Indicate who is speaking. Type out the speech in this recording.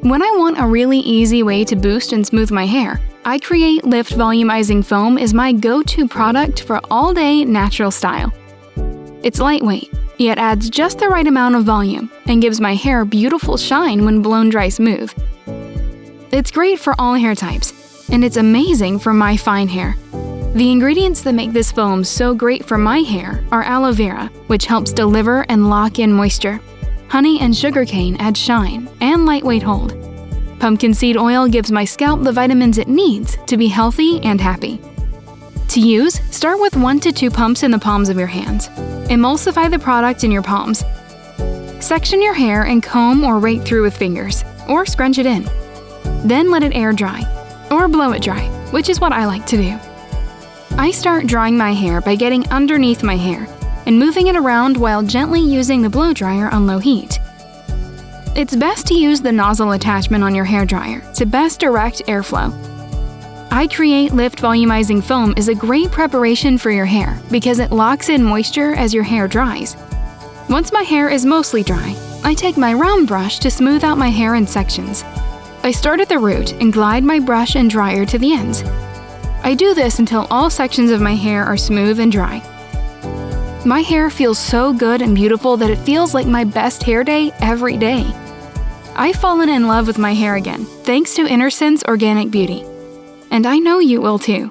Speaker 1: When I want a really easy way to boost and smooth my hair, I create Lift Volumizing Foam is my go-to product for all-day natural style. It's lightweight, yet adds just the right amount of volume and gives my hair beautiful shine when blown dry smooth. It's great for all hair types, and it's amazing for my fine hair. The ingredients that make this foam so great for my hair are aloe vera, which helps deliver and lock in moisture. Honey and sugarcane add shine and lightweight hold. Pumpkin seed oil gives my scalp the vitamins it needs to be healthy and happy. To use, start with 1 to 2 pumps in the palms of your hands. Emulsify the product in your palms. Section your hair and comb or rake through with fingers, or scrunch it in. Then let it air dry, or blow it dry, which is what I like to do. I start drying my hair by getting underneath my hair and moving it around while gently using the blow dryer on low heat. It's best to use the nozzle attachment on your hairdryer to best direct airflow. I create Lift Volumizing Foam is a great preparation for your hair because it locks in moisture as your hair dries. Once my hair is mostly dry, I take my round brush to smooth out my hair in sections. I start at the root and glide my brush and dryer to the ends. I do this until all sections of my hair are smooth and dry. My hair feels so good and beautiful that it feels like my best hair day every day. I've fallen in love with my hair again, thanks to Innersense Organic Beauty. And I know you will too.